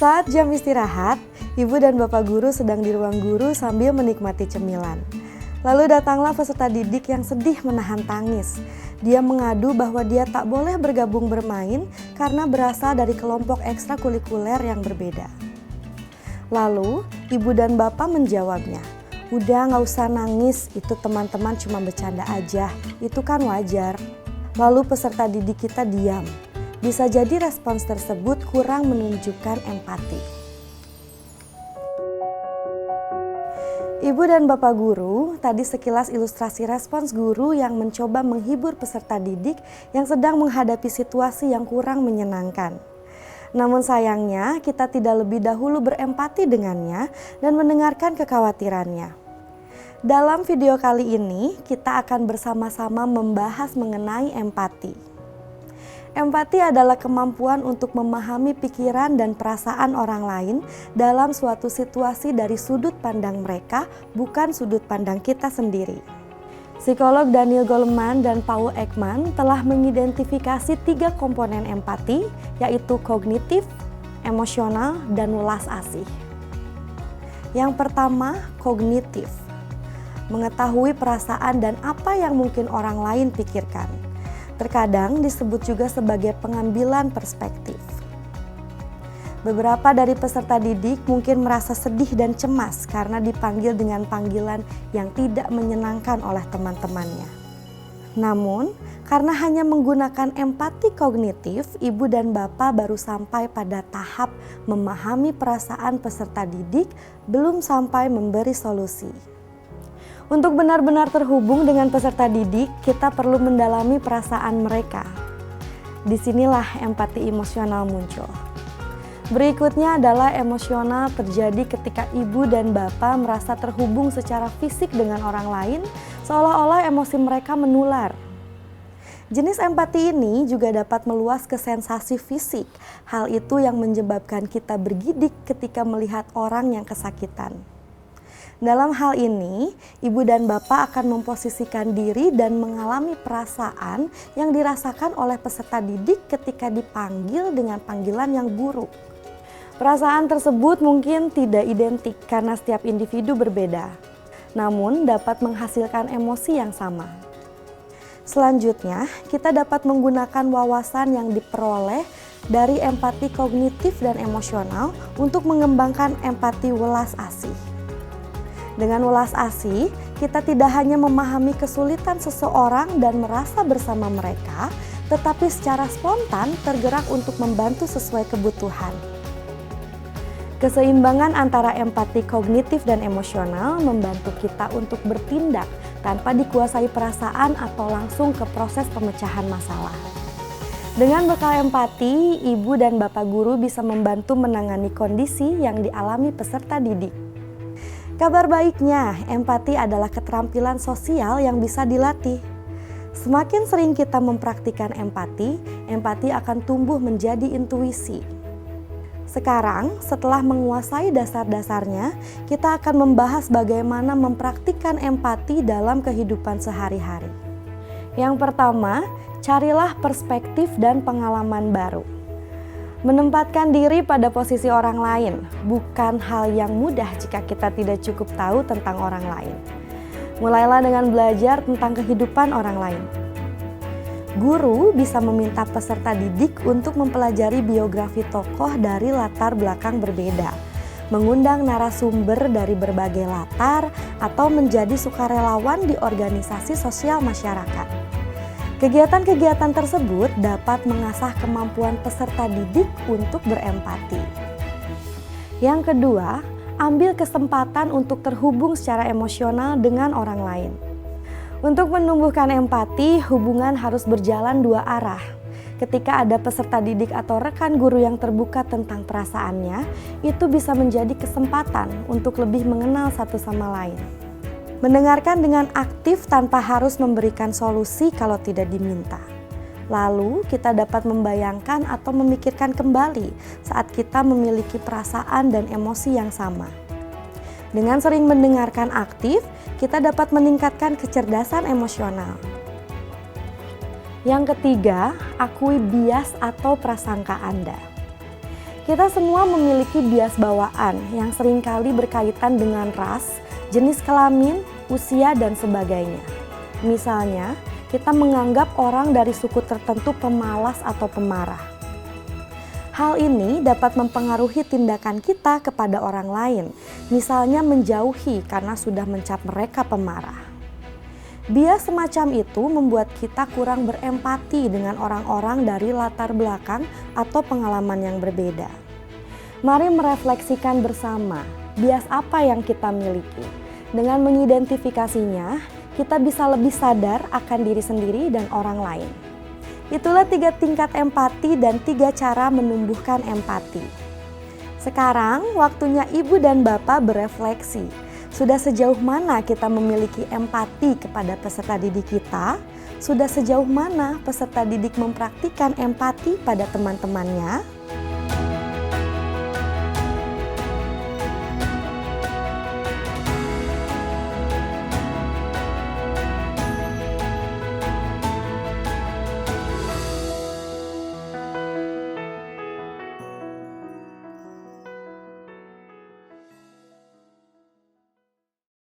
Saat jam istirahat, ibu dan bapak guru sedang di ruang guru sambil menikmati cemilan. Lalu datanglah peserta didik yang sedih menahan tangis. Dia mengadu bahwa dia tak boleh bergabung bermain karena berasal dari kelompok ekstrakurikuler yang berbeda. Lalu, ibu dan bapak menjawabnya, "Udah gak usah nangis, itu teman-teman cuma bercanda aja, itu kan wajar." Lalu peserta didik kita diam. Bisa jadi respons tersebut kurang menunjukkan empati. Ibu dan bapak guru, tadi sekilas ilustrasi respons guru yang mencoba menghibur peserta didik yang sedang menghadapi situasi yang kurang menyenangkan. Namun sayangnya kita tidak lebih dahulu berempati dengannya dan mendengarkan kekhawatirannya. Dalam video kali ini kita akan bersama-sama membahas mengenai empati. Empati adalah kemampuan untuk memahami pikiran dan perasaan orang lain dalam suatu situasi dari sudut pandang mereka, bukan sudut pandang kita sendiri. Psikolog Daniel Goleman dan Paul Ekman telah mengidentifikasi 3 komponen empati, yaitu kognitif, emosional, dan welas asih. Yang pertama, kognitif. Mengetahui perasaan dan apa yang mungkin orang lain pikirkan. Terkadang disebut juga sebagai pengambilan perspektif. Beberapa dari peserta didik mungkin merasa sedih dan cemas karena dipanggil dengan panggilan yang tidak menyenangkan oleh teman-temannya. Namun, karena hanya menggunakan empati kognitif, ibu dan bapak baru sampai pada tahap memahami perasaan peserta didik, belum sampai memberi solusi. Untuk benar-benar terhubung dengan peserta didik, kita perlu mendalami perasaan mereka. Disinilah empati emosional muncul. Berikutnya adalah emosional terjadi ketika ibu dan bapak merasa terhubung secara fisik dengan orang lain, seolah-olah emosi mereka menular. Jenis empati ini juga dapat meluas ke sensasi fisik. Hal itu yang menyebabkan kita bergidik ketika melihat orang yang kesakitan. Dalam hal ini, ibu dan bapak akan memposisikan diri dan mengalami perasaan yang dirasakan oleh peserta didik ketika dipanggil dengan panggilan yang buruk. Perasaan tersebut mungkin tidak identik karena setiap individu berbeda, namun dapat menghasilkan emosi yang sama. Selanjutnya, kita dapat menggunakan wawasan yang diperoleh dari empati kognitif dan emosional untuk mengembangkan empati welas asih. Dengan welas asih, kita tidak hanya memahami kesulitan seseorang dan merasa bersama mereka, tetapi secara spontan tergerak untuk membantu sesuai kebutuhan. Keseimbangan antara empati kognitif dan emosional membantu kita untuk bertindak tanpa dikuasai perasaan atau langsung ke proses pemecahan masalah. Dengan bekal empati, ibu dan bapak guru bisa membantu menangani kondisi yang dialami peserta didik. Kabar baiknya, empati adalah keterampilan sosial yang bisa dilatih. Semakin sering kita mempraktikkan empati, empati akan tumbuh menjadi intuisi. Sekarang, setelah menguasai dasar-dasarnya, kita akan membahas bagaimana mempraktikkan empati dalam kehidupan sehari-hari. Yang pertama, carilah perspektif dan pengalaman baru. Menempatkan diri pada posisi orang lain bukan hal yang mudah jika kita tidak cukup tahu tentang orang lain. Mulailah dengan belajar tentang kehidupan orang lain. Guru bisa meminta peserta didik untuk mempelajari biografi tokoh dari latar belakang berbeda, mengundang narasumber dari berbagai latar, atau menjadi sukarelawan di organisasi sosial masyarakat. Kegiatan-kegiatan tersebut dapat mengasah kemampuan peserta didik untuk berempati. Yang kedua, ambil kesempatan untuk terhubung secara emosional dengan orang lain. Untuk menumbuhkan empati, hubungan harus berjalan 2 arah. Ketika ada peserta didik atau rekan guru yang terbuka tentang perasaannya, itu bisa menjadi kesempatan untuk lebih mengenal satu sama lain. Mendengarkan dengan aktif tanpa harus memberikan solusi kalau tidak diminta. Lalu kita dapat membayangkan atau memikirkan kembali saat kita memiliki perasaan dan emosi yang sama. Dengan sering mendengarkan aktif, kita dapat meningkatkan kecerdasan emosional. Yang ketiga, akui bias atau prasangka Anda. Kita semua memiliki bias bawaan yang seringkali berkaitan dengan ras, jenis kelamin, usia, dan sebagainya. Misalnya, kita menganggap orang dari suku tertentu pemalas atau pemarah. Hal ini dapat mempengaruhi tindakan kita kepada orang lain, misalnya menjauhi karena sudah mencap mereka pemarah. Bias semacam itu membuat kita kurang berempati dengan orang-orang dari latar belakang atau pengalaman yang berbeda. Mari merefleksikan bersama bias apa yang kita miliki. Dengan mengidentifikasinya, kita bisa lebih sadar akan diri sendiri dan orang lain. Itulah 3 tingkat empati dan 3 cara menumbuhkan empati. Sekarang waktunya ibu dan bapak berefleksi. Sudah sejauh mana kita memiliki empati kepada peserta didik kita? Sudah sejauh mana peserta didik mempraktikkan empati pada teman-temannya?